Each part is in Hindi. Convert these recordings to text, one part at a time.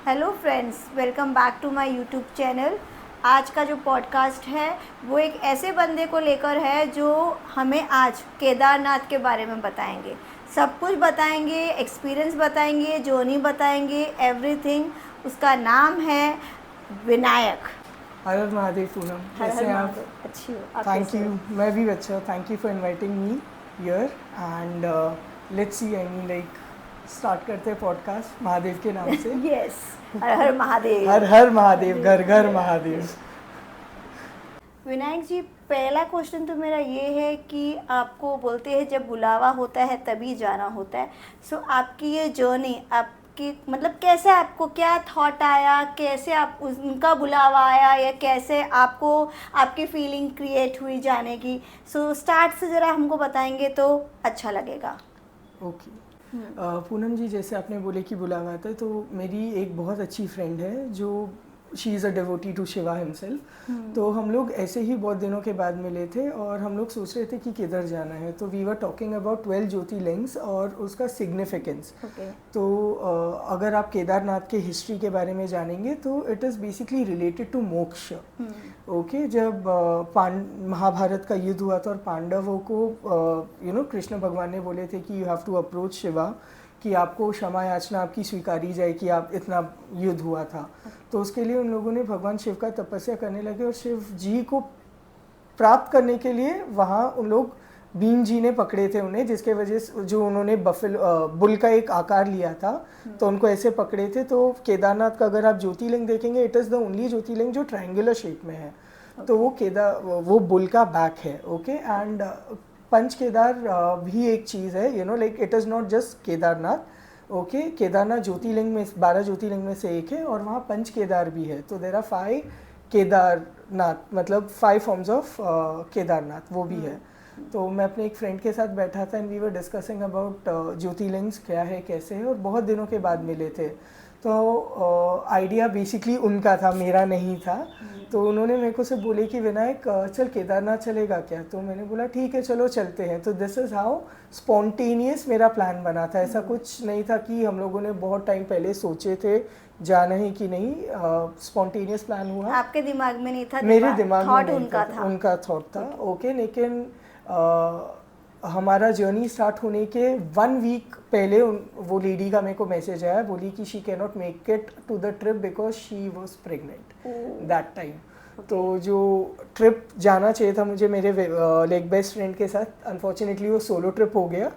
Hello friends, welcome back to my YouTube channel. आज का जो पॉडकास्ट है वो एक ऐसे बंदे को लेकर है जो हमें आज केदारनाथ के बारे में बताएंगे। सब कुछ बताएंगे, एक्सपीरियंस बताएंगे, जर्नी बताएंगे, एवरीथिंग। उसका नाम है विनायक। हर हर महादेव पूनम, हर कैसे हर हैं आप? महादेव। अच्छी हो आप? थैंक कैसे हो? यू, मैं भी अच्छा। Thank you for inviting me here and let's see, I mean like start करते हैं पॉडकास्ट महादेव के नाम से। यस, हर हर महादेव। हर हर महादेव, घर घर महादेव। विनायक जी, पहला क्वेश्चन तो मेरा ये है कि आपको बोलते हैं जब बुलावा होता है तभी जाना होता है। सो आपकी ये जर्नी, आपकी मतलब कैसे, आपको क्या थॉट आया, कैसे आप उनका बुलावा आया, या कैसे आपको आपकी फीलिंग क्रिएट हुई जाने की? सो स्टार्ट से ज़रा हमको बताएंगे तो अच्छा लगेगा। ओके पूनम जी, जैसे आपने बोले कि बुलावा था, तो मेरी एक बहुत अच्छी फ्रेंड है जो she is a devotee to Shiva himself. तो हम लोग ऐसे ही बहुत दिनों के बाद मिले थे और हम लोग सोच रहे थे कि किधर जाना है। तो we were talking about 12 jyotirlingas और उसका सिग्निफिकेंस। तो अगर आप केदारनाथ के हिस्ट्री के बारे में जानेंगे तो it is basically related to moksha. Okay, जब महाभारत का युद्ध हुआ था और पांडवों को कृष्ण भगवान ने बोले थे कि you have to approach Shiva, कि आपको क्षमा याचना आपकी स्वीकारी जाए कि आप इतना युद्ध हुआ था। तो उसके लिए उन लोगों ने भगवान शिव का तपस्या करने लगे और शिव जी को प्राप्त करने के लिए वहाँ उन लोग भीम जी ने पकड़े थे उन्हें, जिसके वजह से जो उन्होंने बुल का एक आकार लिया था, तो उनको ऐसे पकड़े थे। तो केदारनाथ का अगर आप ज्योतिर्लिंग देखेंगे, इट इज़ द ओनली ज्योतिर्लिंग जो ट्रायंगुलर शेप में है। तो वो बुल का बैक है। ओके, एंड पंच केदार भी एक चीज़ है, like it is not just Kedarnath. Okay, Kedarnath jyotirlinga में 12 ज्योतिर्लिंग में से एक है और वहाँ पंच केदार भी है। तो देर आर 5 केदारनाथ, मतलब 5 फॉर्म्स ऑफ केदारनाथ, वो भी है। तो मैं अपने एक फ्रेंड के साथ बैठा था and we were discussing about jyotirlingas क्या है, कैसे है, और बहुत दिनों के बाद मिले थे। तो आइडिया बेसिकली उनका था, मेरा नहीं था। तो उन्होंने मेरे को से बोले कि विनायक चल केदारनाथ चलेगा क्या? तो मैंने बोला ठीक है, चलो चलते हैं। तो दिस इज़ हाउ स्पॉन्टेनियस मेरा प्लान बना था। ऐसा कुछ नहीं था कि हम लोगों ने बहुत टाइम पहले सोचे थे जाना है कि नहीं। स्पॉन्टेनियस प्लान हुआ। आपके दिमाग में नहीं था? मेरे दिमाग में नहीं उनका था। उनका थॉट था। ओके, लेकिन हमारा जर्नी स्टार्ट होने के 1 वीक पहले वो लेडी का मेरे को मैसेज आया, बोली कि she can not make it to the trip because she was pregnant that time. तो जो ट्रिप जाना चाहिए था मुझे मेरे लाइक बेस्ट फ्रेंड के साथ, अनफॉर्चुनेटली वो सोलो ट्रिप हो गया।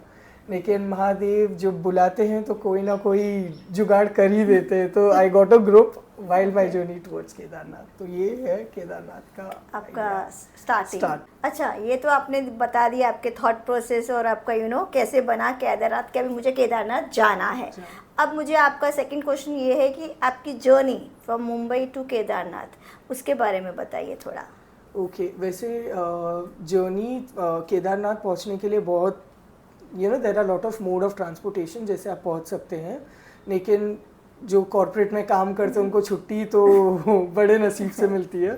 लेकिन महादेव जो बुलाते हैं तो कोई ना कोई जुगाड़ कर ही देते हैं। तो I got a group while my journey towards Kedarnath. तो ये है केदारनाथ का आपका स्टार्ट। अच्छा, ये तो आपने बता दिया आपके थॉट प्रोसेस और आपका कैसे बना केदारनाथ का भी, मुझे केदारनाथ जाना है। अब मुझे आपका सेकंड क्वेश्चन ये है कि आपकी journey from Mumbai to Kedarnath, उसके बारे में बताइए थोड़ा। ओके, वैसे जर्नी केदारनाथ पहुंचने के लिए बहुत there are lot of mode of transportation, जैसे आप पहुंच सकते हैं। लेकिन जो कॉर्पोरेट में काम करते हैं उनको छुट्टी तो बड़े नसीब से मिलती है।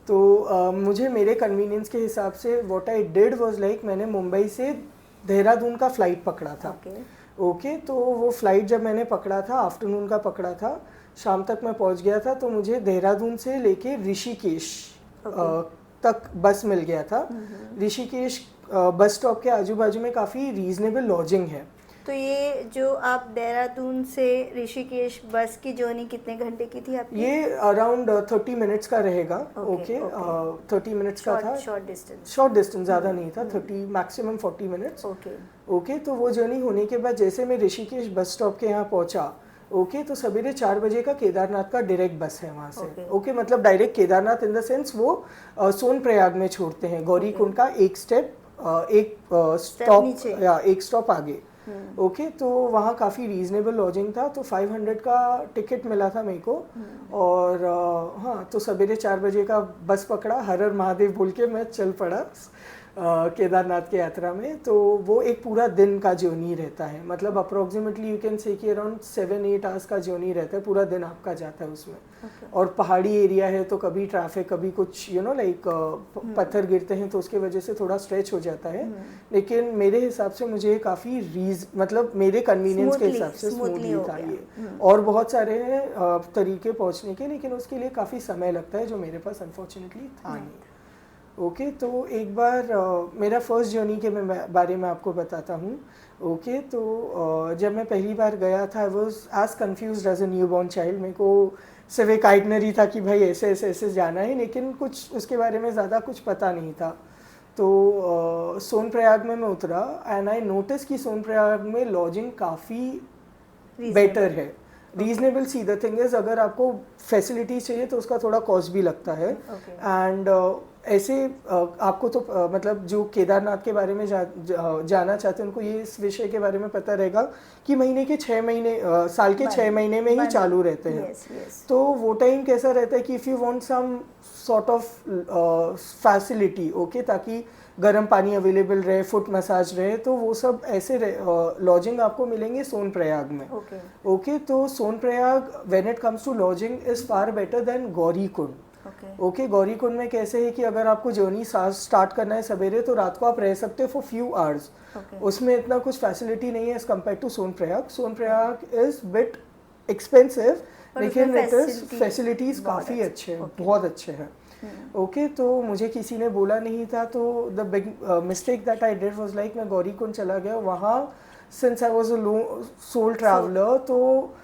तो मुझे मेरे कन्वीनियंस के हिसाब से what I did was like, मैंने मुंबई से देहरादून का फ़्लाइट पकड़ा था। ओके, तो वो फ़्लाइट जब मैंने पकड़ा था, आफ्टरनून का पकड़ा था, शाम तक मैं पहुंच गया था। तो मुझे देहरादून से लेके ऋषिकेश तक बस मिल गया था। ऋषिकेश बस स्टॉप के आजू बाजू में काफ़ी रीजनेबल लॉजिंग है। तो ये जो आप देहरादून से ऋषिकेश बस की जर्नी कितने घंटे की थी आपकी? ये अराउंड 30 मिनट्स का रहेगा। ओके, 30 मिनट्स का था। शॉर्ट डिस्टेंस, ज़्यादा नहीं था। 30 मैक्सिमम 40 मिनट्स। ओके, तो वो जर्नी होने के बाद जैसे मैं ऋषिकेश बस स्टॉप के यहाँ पहुँचा, ओके, तो सवेरे 4 बजे का केदारनाथ का डायरेक्ट बस है वहाँ से। ओके, मतलब direct Kedarnath in the sense वो सोनप्रयाग में छोड़ते हैं। गौरी कुंड का एक स्टॉप आगे। ओके, तो वहाँ काफ़ी रीजनेबल लॉजिंग था। तो 500 का टिकट मिला था मेरे को। और हाँ, तो सवेरे 4 बजे का बस पकड़ा, हर हर महादेव बोल के मैं चल पड़ा केदारनाथ की यात्रा में। तो वो एक पूरा दिन का जर्नी रहता है, मतलब अप्रोक्सीमेटली यू कैन से कि अराउंड 7-8 आवर्स का जर्नी रहता है, पूरा दिन आपका जाता है उसमें। और पहाड़ी एरिया है तो कभी ट्रैफिक, कभी कुछ लाइक पत्थर गिरते हैं तो उसके वजह से थोड़ा स्ट्रेच हो जाता है, लेकिन मेरे हिसाब से मुझे काफ़ी मतलब मेरे कन्वीनियंस के हिसाब से स्मूथली था ये। और बहुत सारे हैं तरीके पहुंचने के, लेकिन उसके लिए काफ़ी समय लगता है जो मेरे पास अनफॉर्चुनेटली था नहीं। ओके, तो एक बार मेरा फर्स्ट जर्नी के बारे में आपको बताता हूँ। ओके, तो जब मैं पहली बार गया था I was as confuse as a newborn child. मेरे को सिर्फ एक आइटनरी था कि भाई ऐसे ऐसे ऐसे जाना है, लेकिन कुछ उसके बारे में ज़्यादा कुछ पता नहीं था। तो सोनप्रयाग में मैं उतरा एंड आई नोटिस कि सोनप्रयाग में लॉजिंग काफ़ी बेटर है, reasonable. See the thing is, अगर आपको फैसिलिटीज चाहिए तो उसका थोड़ा कॉस्ट भी लगता है। एंड ऐसे आपको तो मतलब जो केदारनाथ के बारे में जाना चाहते हैं उनको ये इस विषय के बारे में पता रहेगा कि महीने के 6 महीने साल के 6 महीने में ही चालू रहते हैं। तो वो टाइम कैसा रहता है कि if you want some sort of facility, okay, ताकि गर्म पानी अवेलेबल रहे, फुट मसाज रहे, तो वो सब ऐसे लॉजिंग आपको मिलेंगे सोनप्रयाग में। ओके, तो Sonprayag when it comes to lodging is far better than Gaurikund. Okay, Gaurikund में कैसे है कि अगर आपको जर्नी स्टार्ट करना है सवेरे तो रात को आप रह सकते हो फॉर फ्यू आवर्स। उसमें इतना कुछ फैसिलिटी नहीं है as compare to Sonprayag. Sonprayag is bit expensive, लेकिन इट इज फैसिलिटीज काफ़ी अच्छे हैं, बहुत अच्छे हैं। ओके, तो मुझे किसी ने बोला नहीं था, तो the big mistake that I did was like मैं गौरीकुंड चला गया। वहाँ since I was a solo traveller तो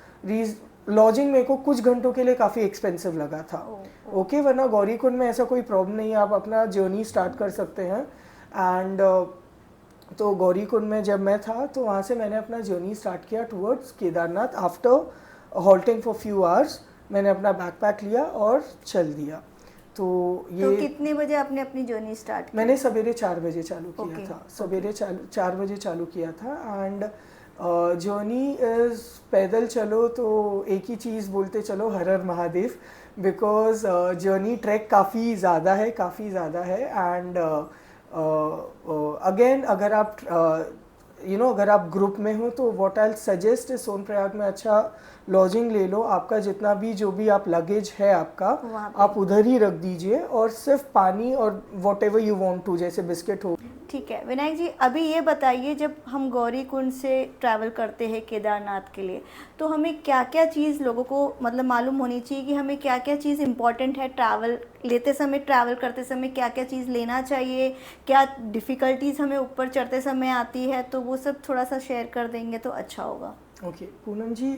लॉजिंग मेरे को कुछ घंटों के लिए काफ़ी एक्सपेंसिव लगा था। ओके, वरना गौरीकुंड में ऐसा कोई प्रॉब्लम नहीं है, आप अपना जर्नी स्टार्ट कर सकते हैं। एंड तो गौरीकुंड में जब मैं था तो वहाँ से मैंने अपना जर्नी स्टार्ट किया towards Kedarnath. After halting for few hours मैंने अपना बैकपैक लिया और चल दिया। तो कितने बजे आपने अपनी जर्नी स्टार्ट की? मैंने सवेरे 4 बजे चालू किया था, सवेरे 4 बजे चालू किया था। एंड जर्नी इज पैदल चलो तो एक ही चीज़ बोलते चलो, हर हर महादेव, बिकॉज जर्नी ट्रैक काफ़ी ज़्यादा है। एंड अगेन अगर आप अगर आप ग्रुप में हो तो what I suggest is Sonprayag में अच्छा लॉजिंग ले लो। आपका जितना भी जो भी आप लगेज है आपका आप उधर ही रख दीजिए, और सिर्फ पानी और whatever you want to, जैसे बिस्किट हो। ठीक है विनायक जी, अभी ये बताइए, जब हम गौरीकुंड से ट्रैवल करते हैं केदारनाथ के लिए, तो हमें क्या क्या चीज़ लोगों को मतलब मालूम होनी चाहिए कि हमें क्या क्या चीज़ इम्पॉर्टेंट है ट्रैवल लेते समय, ट्रैवल करते समय क्या क्या चीज़ लेना चाहिए, क्या डिफ़िकल्टीज़ हमें ऊपर चढ़ते समय आती है, तो वो सब थोड़ा सा शेयर कर देंगे तो अच्छा होगा। ओके, पूनम जी,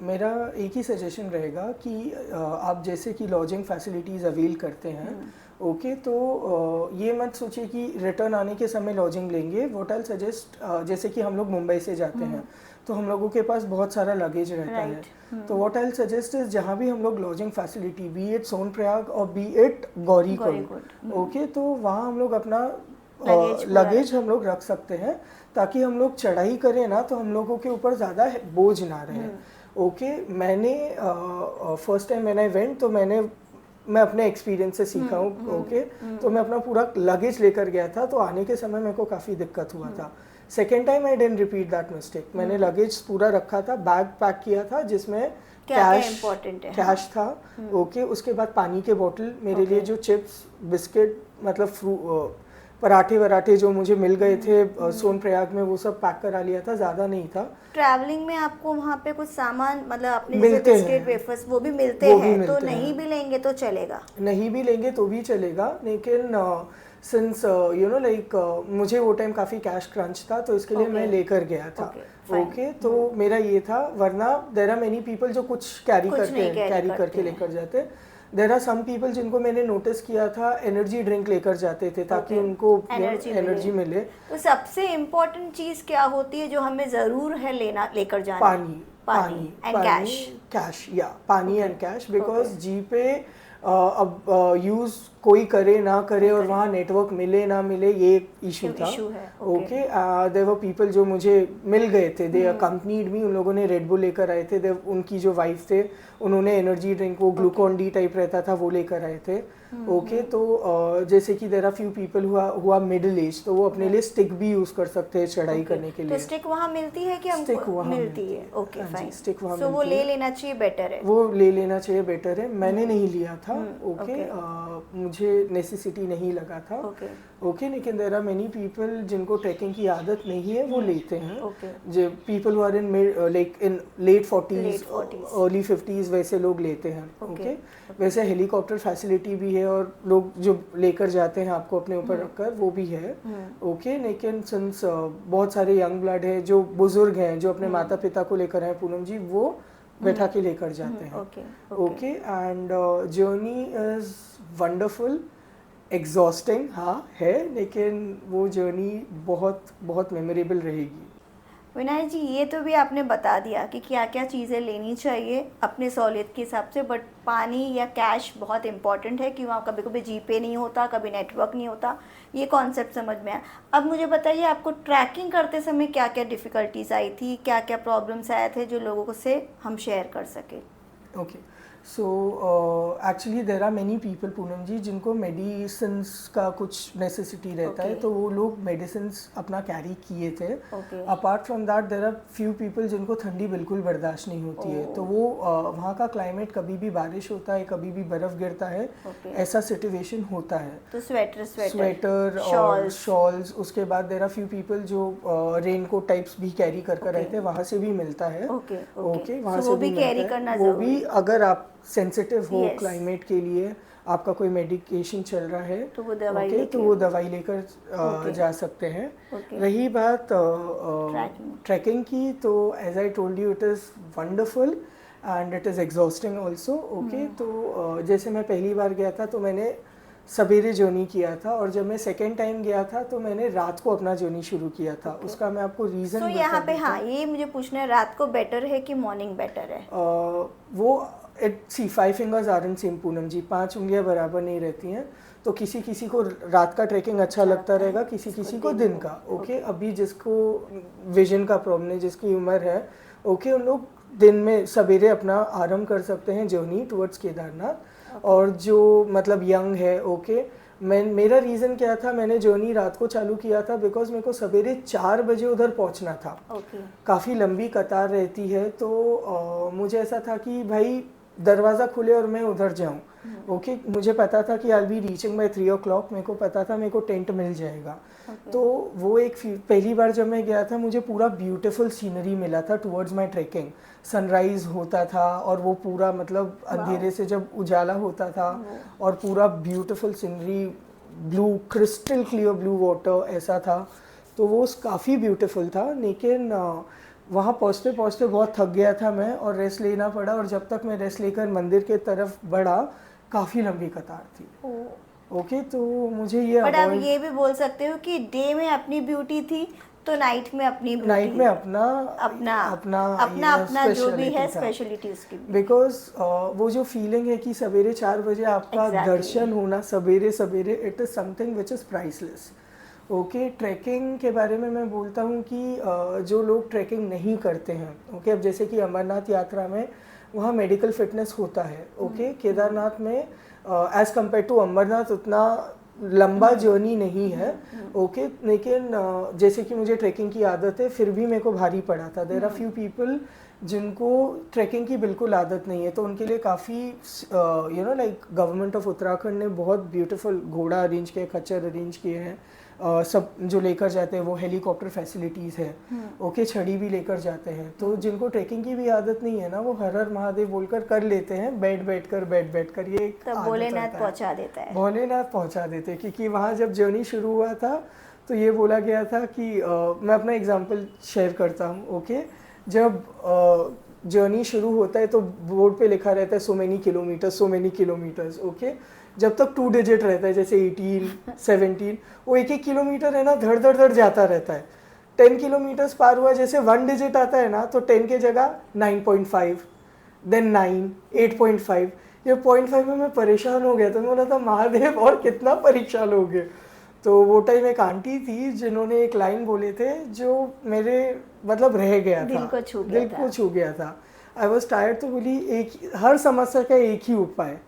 मेरा एक ही सजेशन रहेगा कि आप जैसे कि लॉजिंग फैसिलिटीज़ अवेल करते हैं, ओके, तो ये मत सोचिए कि रिटर्न आने के समय लॉजिंग लेंगे। व्हाट आई सजेस्ट, जैसे कि हम लोग मुंबई से जाते हैं तो हम लोगों के पास बहुत सारा लगेज रहता है, तो व्हाट आई सजेस्ट इज जहाँ भी हम लोग lodging facility, B it Sonprayag और बी इट गौरीकुंड, ओके, तो वहाँ हम लोग अपना लगेज हम लोग रख सकते हैं, ताकि हम लोग चढ़ाई करें ना तो हम लोगों के ऊपर ज़्यादा बोझ ना रहे। ओके, मैंने फर्स्ट टाइम मैंने वेंट तो मैं अपने एक्सपीरियंस से सीखा हूँ। ओके, तो मैं अपना पूरा लगेज लेकर गया था, तो आने के समय मेरे को काफ़ी दिक्कत हुआ था। Second time I didn't repeat that mistake. मैंने लगेज पूरा रखा था, बैग पैक किया था जिसमें कैश था। ओके, उसके बाद पानी के बोतल, मेरे लिए जो चिप्स बिस्किट मतलब पराठे वराठे जो मुझे मिल गए थे सोनप्रयाग में, वो सब पैक करा लिया था, ज़्यादा नहीं था। ट्रैवलिंग में आपको वहाँ पे कुछ सामान मतलब अपने मिलते जैसे बिस्किट वेफर्स वो भी मिलते हैं, तो नहीं भी लेंगे तो चलेगा, नहीं भी लेंगे तो भी चलेगा, लेकिन सिंस लाइक मुझे वो टाइम काफ़ी कैश क्रंच था, तो इसके लिए मैं लेकर गया था। ओके, तो मेरा ये था, वरना देयर आर मेनी पीपल जो कुछ कैरी करके लेकर जाते। देयर आर सम पीपल जिनको मैंने नोटिस किया था एनर्जी ड्रिंक लेकर जाते थे ताकि उनको एनर्जी मिले। तो सबसे इम्पोर्टेंट चीज़ क्या होती है जो हमें ज़रूर है लेकर जाना? पानी एंड कैश, पानी एंड कैश, बिकॉज जी पे अब यूज़ कोई करे ना करे और वहाँ नेटवर्क मिले ना मिले, ये इशू था। इशू है। ओके, देयर वर पीपल जो मुझे मिल गए थे, दे अकम्पनीड मी, उन लोगों ने रेड बुल लेकर आए थे, उनकी जो वाइफ थे उन्होंने एनर्जी ड्रिंक, वो ग्लूकॉन डी टाइप रहता था, वो लेकर आए थे। ओके, तो जैसे कि देयर आर फ्यू पीपल हुआ मिडिल एज, तो वो अपने लिए स्टिक भी यूज कर सकते हैं चढ़ाई करने के लिए। तो स्टिक वहाँ मिलती है कि स्टिक हमको वहाँ मिलती है? ओके फाइन, स्टिक वहाँ सो वो ले लेना चाहिए, बेटर है। वो ले लेना चाहिए, बेटर है। मैंने नहीं लिया था। ओके, मुझे नेसेसिटी नहीं लगा था। ओके, लेकिन देयर आर मेनी पीपल जिनको ट्रैकिंग की आदत नहीं है, वो लेते हैं। जो people who are in like in late 40s early 50s, वैसे लोग लेते हैं। ओके, वैसे हेलीकॉप्टर फैसिलिटी भी है और लोग जो लेकर जाते हैं आपको अपने ऊपर रखकर, वो भी है। ओके, लेकिन सिंस बहुत सारे यंग ब्लड है, जो बुजुर्ग हैं, जो अपने माता पिता को लेकर आए पूनम जी, वो बैठा के लेकर जाते हैं। Okay, and journey is wonderful, exhausting हाँ है, लेकिन वो जर्नी बहुत बहुत मेमोरेबल रहेगी। विनायक जी, ये तो भी आपने बता दिया कि क्या क्या चीज़ें लेनी चाहिए अपने सहूलियत के हिसाब से, बट पानी या कैश बहुत इंपॉर्टेंट है कि वहाँ कभी कभी जीपे नहीं होता, कभी नेटवर्क नहीं होता, ये कॉन्सेप्ट समझ में आया। अब मुझे बताइए, आपको ट्रैकिंग करते समय क्या क्या डिफ़िकल्टीज आई थी, क्या क्या प्रॉब्लम्स आए थे जो लोगों से हम शेयर कर सके? Okay, so actually there are many people Poonam ji जिनको मेडिसिन्स का कुछ नेसेसिटी रहता है, तो वो लोग मेडिसिन्स अपना कैरी किए थे। Apart from that there are few people जिनको ठंडी बिल्कुल बर्दाश्त नहीं होती है, तो वो वहाँ का क्लाइमेट, कभी भी बारिश होता है, कभी भी बर्फ़ गिरता है, ऐसा सिचुएशन होता है, तो स्वेटर और शॉल्स। उसके बाद देर आर फ्यू पीपल जो रेन कोट टाइप्स भी कैरी कर रहते हैं, वहाँ से भी मिलता है। ओके, वहाँ से भी कैरी करना, वो भी अगर आप सेंसिटिव हो क्लाइमेट के लिए, आपका कोई मेडिकेशन चल रहा है, तो वो दवाई लेकर जा सकते हैं। रही बात ट्रैकिंग की, तो as I told you, it is wonderful and it is exhausting also. Okay, तो जैसे मैं पहली बार गया था तो मैंने सवेरे जर्नी किया था, और जब मैं सेकेंड टाइम गया था तो मैंने रात को अपना जर्नी शुरू किया था। उसका मैं आपको रीज़न तो यहाँ पे हाँ, ये मुझे पूछना है, रात को बेटर है कि मॉर्निंग बेटर है? वो see 5 fingers are in same Poonam ji, 5 उंगलियां बराबर नहीं रहती हैं, तो किसी किसी को रात का ट्रैकिंग अच्छा लगता रहेगा, किसी किसी को दिन का। ओके, अभी जिसको विजन का प्रॉब्लम है, जिसकी उम्र है, ओके, उन लोग दिन में सवेरे अपना आरंभ कर सकते हैं जर्नी टुवर्ड्स केदारनाथ। और जो मतलब यंग है, ओके, मेरा रीज़न क्या था, मैंने जर्नी रात को चालू किया था बिकॉज मेरे को सवेरे 4 बजे उधर पहुंचना था। काफ़ी लंबी कतार रहती है, तो मुझे ऐसा था कि भाई दरवाज़ा खुले और मैं उधर जाऊं। ओके, मुझे पता था कि I will be reaching by 3 o'clock, मेरे को पता था मेरे को टेंट मिल जाएगा। तो वो एक पहली बार जब मैं गया था, मुझे पूरा ब्यूटीफुल सीनरी मिला था टुवर्ड्स माय ट्रैकिंग। सनराइज होता था और वो पूरा मतलब अंधेरे से जब उजाला होता था, और पूरा beautiful scenery, blue crystal clear blue water ऐसा था, तो वो काफ़ी ब्यूटीफुल था। लेकिन वहाँ पहुँचते पहुँचते बहुत थक गया था मैं, और रेस्ट लेना पड़ा, और जब तक मैं रेस्ट लेकर मंदिर के तरफ बढ़ा, काफ़ी लंबी कतार थी। ओके, तो मुझे ये बट आप ये भी बोल सकते हो कि डे में अपनी ब्यूटी थी, तो नाइट में अपनी ब्यूटी, नाइट में अपना जो भी है स्पेशलिटी उसकी, बिकॉज वो जो फीलिंग है कि सवेरे 4 बजे आपका दर्शन होना सवेरे सवेरे, it is something which is priceless. Okay, trekking के बारे में मैं बोलता हूँ कि जो लोग ट्रैकिंग नहीं करते हैं, ओके, अब जैसे कि अमरनाथ यात्रा में वहाँ मेडिकल फिटनेस होता है। ओके, केदारनाथ में एज़ कम्पेयर टू अमरनाथ उतना लंबा जर्नी नहीं है। ओके, लेकिन जैसे कि मुझे ट्रैकिंग की आदत है, फिर भी मेरे को भारी पड़ा था। देयर आर फ्यू पीपल जिनको ट्रैकिंग की बिल्कुल आदत नहीं है, तो उनके लिए काफ़ी लाइक गवर्नमेंट ऑफ उत्तराखंड ने बहुत ब्यूटीफुल घोड़ा अरेंज किए, खच्चर अरेंज किए हैं, सब जो लेकर जाते हैं वो हेलीकॉप्टर फैसिलिटीज़ है। ओके, छड़ी भी लेकर जाते हैं, तो जिनको ट्रैकिंग की भी आदत नहीं है ना, वो हर हर महादेव बोलकर कर लेते हैं, बैठ कर ये भोलेनाथ पहुंचा देता है, भोलेनाथ पहुंचा देते हैं। क्योंकि वहाँ जब जर्नी शुरू हुआ था तो ये बोला गया था कि मैं अपना एग्जाम्पल शेयर करता हूँ। ओके, जब जर्नी शुरू होता है तो बोर्ड पे लिखा रहता है सो मेनी किलोमीटर्स। ओके, जब तक 2 डिजिट रहता है, जैसे 18, 17, वो 1 किलोमीटर है ना, धड़ जाता रहता है। 10 किलोमीटर्स पार हुआ, जैसे 1 डिजिट आता है ना, तो 10 के जगह 9.5, देन 9, 8.5, ये 0.5 में मैं परेशान हो गया था। मैं बोला था महादेव और कितना परेशान हो गए। तो वो टाइम एक आंटी थी जिन्होंने एक लाइन बोले थे जो मेरे मतलब रह गया था, दिल को छू गया था। आई वॉज टायर्ड, तो बोली एक हर समस्या का एक ही उपाय,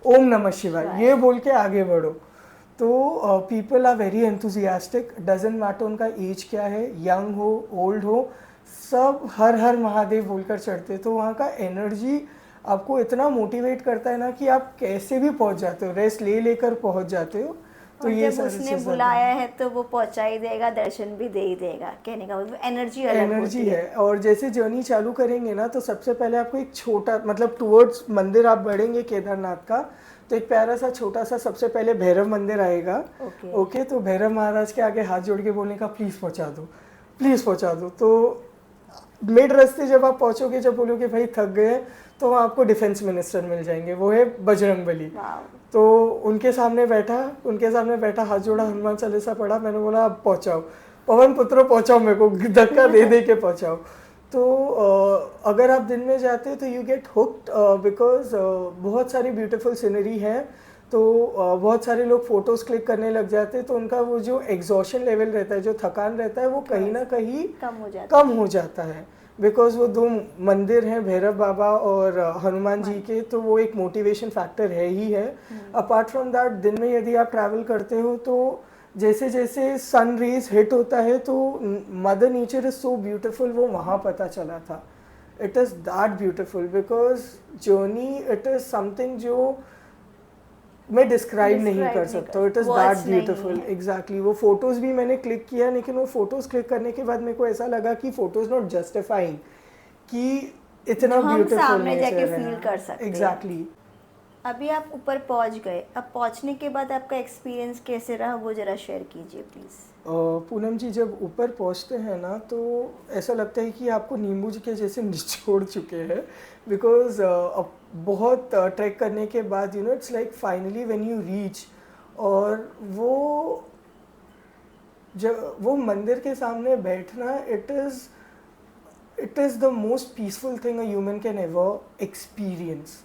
ओम नमः शिवाय, ये बोल के आगे बढ़ो। तो people are very enthusiastic, doesn't matter उनका एज क्या है, यंग हो ओल्ड हो, सब हर हर महादेव बोलकर चढ़ते। तो वहाँ का एनर्जी आपको इतना मोटिवेट करता है ना कि आप कैसे भी पहुँच जाते हो, रेस्ट ले लेकर पहुँच जाते हो। तो और ये जब उसने बुलाया है तो वो पहुंचा ही देगा, दर्शन भी दे ही देगा। कहने का मतलब एनर्जी अलग होती है। और जैसे जर्नी चालू करेंगे ना, तो सबसे पहले आपको एक छोटा मतलब टुवर्ड्स मंदिर आप बढ़ेंगे केदारनाथ का, तो एक प्यारा सा छोटा सा सबसे पहले भैरव मंदिर आएगा। ओके, तो भैरव महाराज के आगे हाथ जोड़ के बोलने का प्लीज़ पहुँचा दो, प्लीज़ पहुँचा दो। तो मिड रास्ते जब आप पहुँचोगे, जब बोलोगे भाई थक गए, तो वहाँ आपको डिफेंस मिनिस्टर मिल जाएंगे, वो है बजरंगबली। तो उनके सामने बैठा हाथ जोड़ा, हनुमान चालीसा पढ़ा, मैंने बोला अब पहुँचाओ पवन पुत्रो, पहुँचाओ मेरे को, धक्का दे दे के पहुँचाओ। तो अगर आप दिन में जाते हो तो यू गेट हुक्ड, बिकॉज बहुत सारी ब्यूटीफुल सीनरी है। तो बहुत सारे लोग फोटोज़ क्लिक करने लग जाते हैं, तो उनका वो जो एग्जॉशन लेवल रहता है, जो थकान रहता है, वो कहीं ना कहीं कम हो जाता है। बिकॉज वो दो मंदिर हैं, भैरव बाबा और हनुमान जी के, तो वो एक मोटिवेशन फैक्टर है ही है। अपार्ट फ्रॉम दैट, दिन में यदि आप ट्रैवल करते हो तो जैसे जैसे सन रेज हिट होता है तो mother nature is so beautiful, वो वहाँ पता चला था। It is that beautiful because journey it is something जो मैं डिस्क्राइब नहीं कर सकता। It is that beautiful. Exactly, वो फोटोज़ भी मैंने क्लिक किया, लेकिन वो फोटोज़ क्लिक करने के बाद मेरे को ऐसा लगा कि फोटोज़ नॉट जस्टिफाइंग कि इतना ब्यूटिफुल नेचर है। एग्जैक्टली। अभी आप ऊपर पहुंच गए, अब पहुंचने के बाद आपका एक्सपीरियंस कैसे रहा, वो ज़रा शेयर कीजिए प्लीज़। पूनम जी, जब ऊपर पहुंचते हैं ना तो ऐसा लगता है कि आपको नींबू जी के जैसे निचोड़ चुके हैं। बिकॉज बहुत ट्रैक करने के बाद you know it's like finally when you reach, और वो मंदिर के सामने बैठना, it is the most peaceful thing a human can ever experience.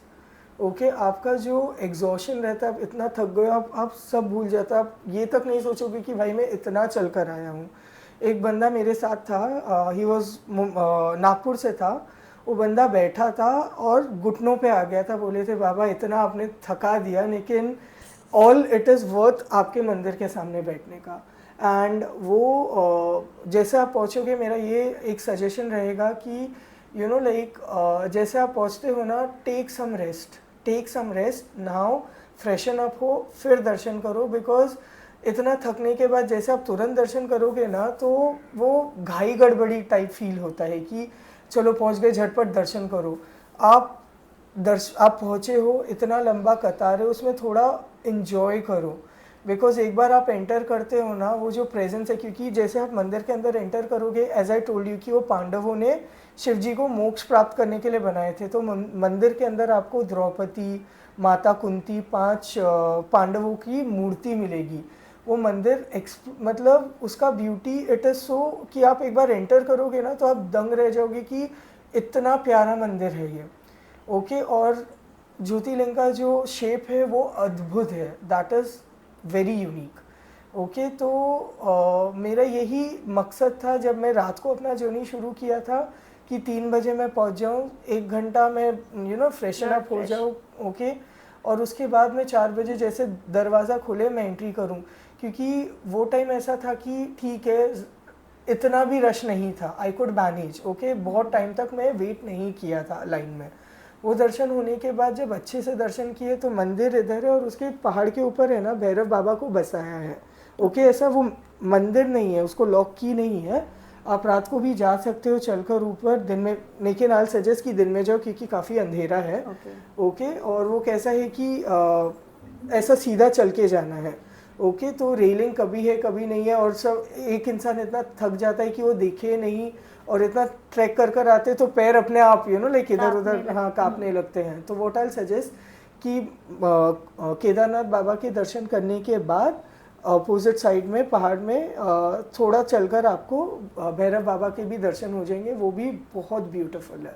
Okay, आपका जो एग्जॉशन रहता है, आप इतना थक गए, आप सब भूल जाता, आप ये तक नहीं सोचोगे कि भाई मैं इतना चल कर आया हूँ। एक बंदा मेरे साथ था, ही वॉज नागपुर से था, वो बंदा बैठा था और घुटनों पे आ गया था। बोले थे बाबा इतना आपने थका दिया, लेकिन ऑल इट इज़ वर्थ आपके मंदिर के सामने बैठने का। एंड वो जैसे आप पहुँचोगे, मेरा ये एक सजेशन रहेगा कि यू नो लाइक जैसे आप पहुँचते हो ना, टेक सम रेस्ट, नहाओ, फ्रेशन अप हो, फिर दर्शन करो। बिकॉज इतना थकने के बाद जैसे आप तुरंत दर्शन करोगे ना, तो वो घाई गड़बड़ी टाइप फील होता है कि चलो पहुँच गए, झटपट दर्शन करो। आप पहुँचे हो, इतना लंबा कतार है, उसमें थोड़ा इन्जॉय करो। बिकॉज एक बार आप एंटर करते हो ना, वो जो प्रेजेंस है, क्योंकि जैसे आप मंदिर के अंदर एंटर करोगे, एज आई टोल्ड यू कि वो पांडवों ने शिव जी को मोक्ष प्राप्त करने के लिए बनाए थे। तो मंदिर के अंदर आपको द्रौपदी, माता कुंती, 5 पांडवों की मूर्ति मिलेगी। वो मंदिर मतलब उसका ब्यूटी इट इज़ सो कि आप एक बार एंटर करोगे ना तो आप दंग रह जाओगे कि इतना प्यारा मंदिर है ये। ओके, और ज्योतिर्लिंग का जो शेप है वो अद्भुत है, that is very unique. Okay, तो मेरा यही मकसद था जब मैं रात को अपना जर्नी शुरू किया था कि 3 बजे मैं पहुंच जाऊं, 1 घंटा मैं यू नो फ्रेशन अप हो जाऊं। ओके, और उसके बाद मैं 4 बजे जैसे दरवाज़ा खुले मैं एंट्री करूं, क्योंकि वो टाइम ऐसा था कि ठीक है इतना भी रश नहीं था, आई कुड मैनेज। ओके, बहुत टाइम तक मैं वेट नहीं किया था लाइन में। वो दर्शन होने के बाद जब अच्छे से दर्शन किए तो मंदिर इधर है और उसके पहाड़ के ऊपर है ना भैरव बाबा को बसाया है। ओके, ऐसा वो मंदिर नहीं है, उसको लॉक की नहीं है, आप रात को भी जा सकते हो चलकर ऊपर, दिन में, लेकिन आई सजेस्ट कि दिन में जाओ क्योंकि काफ़ी अंधेरा है। ओके, और वो कैसा है कि ऐसा सीधा चल के जाना है। ओके, तो रेलिंग कभी है कभी नहीं है, और सब एक इंसान इतना थक जाता है कि वो देखे नहीं, और इतना ट्रैक कर आते तो पैर अपने आप यू नो लाइक इधर उधर हाँ कांपने लगते हैं। तो वॉट आई सजेस्ट कि केदारनाथ बाबा के दर्शन करने के बाद अपोजिट साइड में पहाड़ में थोड़ा चलकर आपको भैरव बाबा के भी दर्शन हो जाएंगे, वो भी बहुत ब्यूटीफुल है।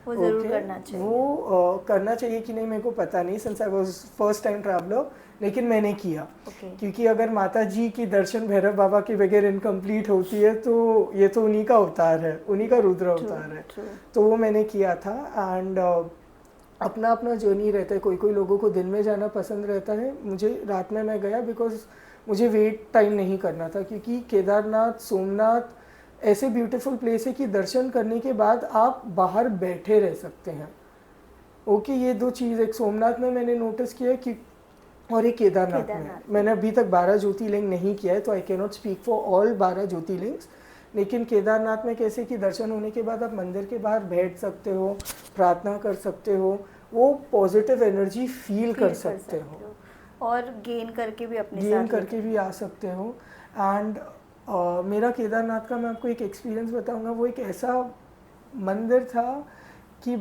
वो जरूर करना चाहिए। वो करना चाहिए कि नहीं मेरे को पता नहीं, since I was first time traveller, लेकिन मैंने किया। क्योंकि अगर माता जी की दर्शन भैरव बाबा के बगैर इनकम्प्लीट होती है तो ये तो उन्हीं का अवतार है, उन्हीं का रुद्र अवतार है। तो वो मैंने किया था। एंड अपना अपना जर्नी रहता है, कोई कोई लोगों को दिन में जाना पसंद रहता है, मुझे रात में मैं गया बिकॉज मुझे वेट टाइम नहीं करना था। क्योंकि केदारनाथ, सोमनाथ ऐसे ब्यूटीफुल प्लेस है कि दर्शन करने के बाद आप बाहर बैठे रह सकते हैं। ओके, ये दो चीज़ एक सोमनाथ में मैंने नोटिस किया कि, और एक केदारनाथ में। मैंने अभी तक 12 ज्योतिर्लिंग नहीं किया है, तो I can not speak for all 12 jyotirlingas, लेकिन केदारनाथ में कैसे कि दर्शन होने के बाद आप मंदिर के बाहर बैठ सकते हो, प्रार्थना कर सकते हो, वो पॉजिटिव एनर्जी फील कर सकते हो, और गेन करके भी अपने गेन करके भी आ सकते हो। एंड मेरा केदारनाथ का मैं आपको एक एक्सपीरियंस बताऊंगा। वो एक ऐसा मंदिर था कि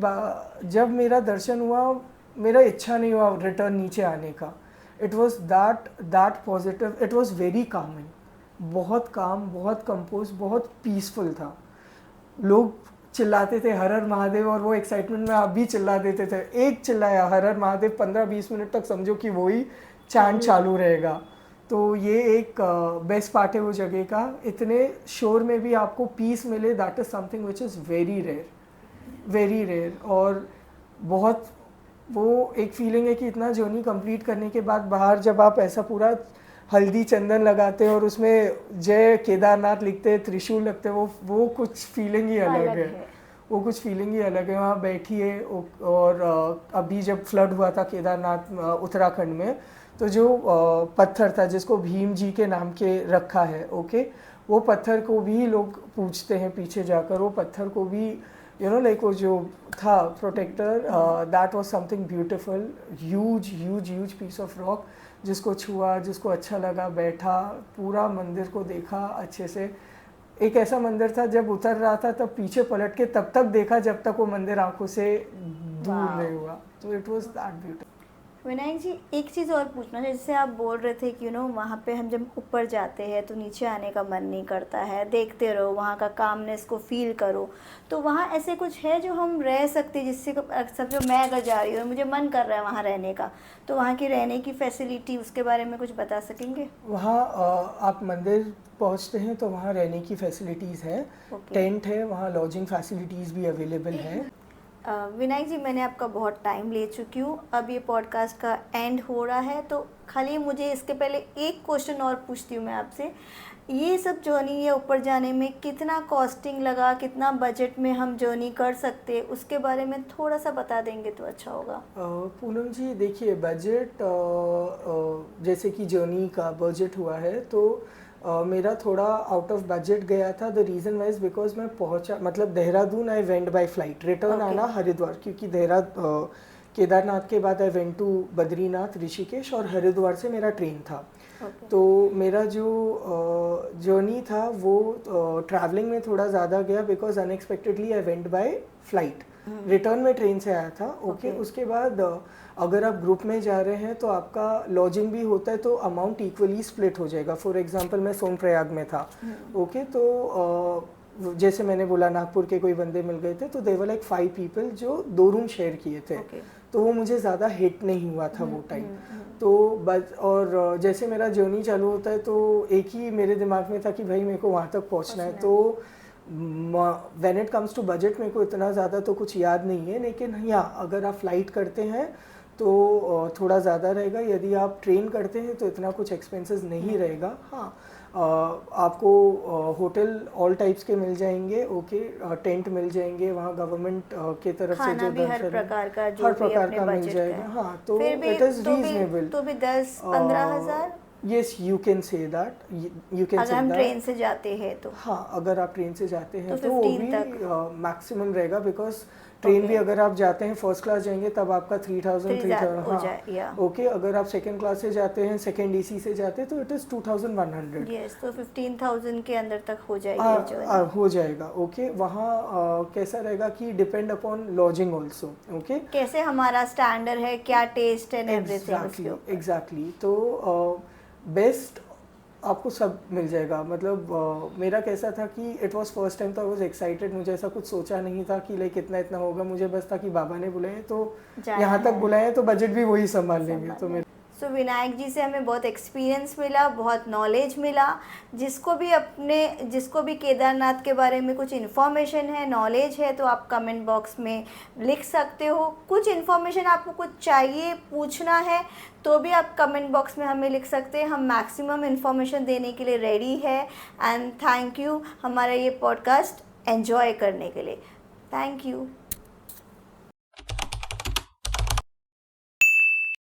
जब मेरा दर्शन हुआ, मेरा इच्छा नहीं हुआ रिटर्न नीचे आने का। It was that positive, it was very Kameng, बहुत काम, बहुत कंपोज, बहुत पीसफुल था। लोग चिल्लाते थे हर हर महादेव, और वो एक्साइटमेंट में आप भी चिल्ला देते थे। एक चिल्लाया हर हर महादेव, 15-20 मिनट तक समझो कि वही चैंट चालू रहेगा। तो ये एक बेस्ट पार्ट है वो जगह का। इतने शोर में भी आपको पीस मिले, that is something which is very rare, very rare. और बहुत वो एक फीलिंग है कि इतना जर्नी कंप्लीट करने के बाद बाहर जब आप ऐसा पूरा हल्दी चंदन लगाते हैं और उसमें जय केदारनाथ लिखते हैं, त्रिशूल लगते हैं, वो कुछ फीलिंग ही अलग है। वो कुछ फीलिंग ही अलग है। वहाँ बैठिए। और अभी जब फ्लड हुआ था केदारनाथ उत्तराखंड में, तो जो पत्थर था जिसको भीम जी के नाम के रखा है, ओके, वो पत्थर को भी लोग पूछते हैं पीछे जाकर। वो पत्थर को भी लाइक वो जो था protector, that was something beautiful, huge piece of rock, जिसको छुआ, जिसको अच्छा लगा, बैठा, पूरा मंदिर को देखा अच्छे से। एक ऐसा मंदिर था जब उतर रहा था तब पीछे पलट के तब तक देखा जब तक वो मंदिर आंखों से दूर नहीं हुआ। तो it was that beautiful. Vinayak ji, एक चीज़ और पूछना है, जैसे आप बोल रहे थे कि वहाँ पे हम जब ऊपर जाते हैं तो नीचे आने का मन नहीं करता है, देखते रहो, वहाँ का कामनेस को फील करो। तो वहाँ ऐसे कुछ है जो हम रह सकते हैं, जिससे समझो मैं अगर जा रही हूँ, मुझे मन कर रहा है वहाँ रहने का, तो वहाँ की रहने की फैसिलिटी, उसके बारे में कुछ बता सकेंगे? वहाँ आप मंदिर पहुँचते हैं तो वहाँ रहने की फैसिलिटीज़ है, टेंट है, वहाँ लॉजिंग फैसिलिटीज़ भी अवेलेबल है। विनायक जी, मैंने आपका बहुत टाइम ले चुकी हूँ, अब ये पॉडकास्ट का एंड हो रहा है, तो खाली मुझे इसके पहले एक क्वेश्चन और पूछती हूँ मैं आपसे। ये सब जर्नी ये ऊपर जाने में कितना कॉस्टिंग लगा, कितना बजट में हम जर्नी कर सकते हैं, उसके बारे में थोड़ा सा बता देंगे तो अच्छा होगा। पूनम जी, देखिए बजट, जैसे कि जर्नी का बजट हुआ है तो मेरा थोड़ा आउट ऑफ बजट गया था। द रीज़न वाइज बिकॉज मैं पहुंचा, मतलब Dehradun I went by flight, return आना हरिद्वार, क्योंकि केदारनाथ के बाद I went to Badrinath, Rishikesh, और हरिद्वार से मेरा ट्रेन था। तो मेरा जो जर्नी था वो ट्रैवलिंग में थोड़ा ज़्यादा गया because unexpectedly I went by flight, return में ट्रेन से आया था। ओके, उसके बाद अगर आप ग्रुप में जा रहे हैं तो आपका लॉजिंग भी होता है, तो अमाउंट इक्वली स्प्लिट हो जाएगा। फॉर एग्जांपल मैं सोनप्रयाग में था, ओके, तो जैसे मैंने बोला नागपुर के कोई बंदे मिल गए थे, तो दे वर लाइक 5 पीपल जो 2 रूम शेयर किए थे। तो वो मुझे ज़्यादा हिट नहीं हुआ था वो टाइम। तो बस, और जैसे मेरा जर्नी चालू होता है तो एक ही मेरे दिमाग में था कि भाई मेरे को वहाँ तक पहुँचना है। तो when it comes to budget मेरे को इतना ज़्यादा तो कुछ याद नहीं है, लेकिन हाँ, अगर आप फ्लाइट करते हैं तो थोड़ा ज़्यादा रहेगा, यदि आप ट्रेन करते हैं तो इतना कुछ एक्सपेंसेस नहीं रहेगा। हाँ, आपको होटल ऑल टाइप्स के मिल जाएंगे, ओके, टेंट मिल जाएंगे, वहाँ गवर्नमेंट के तरफ से जो हर प्रकार का मिल जाएगा। हाँ, तो इट इज़ रीजनेबल। तो भी 10-15 हज़ार, yes, you can say that, you can say अगर हम ट्रेन से जाते हैं तो। हाँ, अगर आप ट्रेन से जाते हैं तो वो भी मैक्सिमम रहेगा, बिकॉज ट्रेन भी अगर आप जाते हैं फर्स्ट क्लास जाएंगे तब आपका 3000 हाँ, ओके, अगर आप सेकंड क्लास से जाते हैं, सेकंड एसी से जाते हैं तो इट इज़ 2100। यस, तो 15,000 के अंदर तक हो जाएगा, हो जाएगा। ओके, वहाँ कैसा रहेगा कि depend upon lodging also, okay, कैसे हमारा स्टैंडर्ड है, क्या टेस्ट एंड एवरीथिंग। एग्जैक्टली। तो बेस्ट आपको सब मिल जाएगा। मतलब मेरा कैसा था कि इट वाज फर्स्ट टाइम, तो आई वाज एक्साइटेड। मुझे ऐसा कुछ सोचा नहीं था कि लाइक इतना इतना होगा, मुझे बस था कि बाबा ने बुलाए तो यहाँ तक बुलाए, तो बजट भी वही संभाल लेंगे। तो मेरे सो विनायक जी से हमें बहुत एक्सपीरियंस मिला, बहुत नॉलेज मिला। जिसको भी केदारनाथ के बारे में कुछ इन्फॉर्मेशन है, नॉलेज है, तो आप कमेंट बॉक्स में लिख सकते हो। कुछ इन्फॉर्मेशन आपको कुछ चाहिए, पूछना है, तो भी आप कमेंट बॉक्स में हमें लिख सकते हैं। हम मैक्सिमम इन्फॉर्मेशन देने के लिए रेडी है। एंड थैंक यू हमारा ये पॉडकास्ट एंजॉय करने के लिए। Thank you.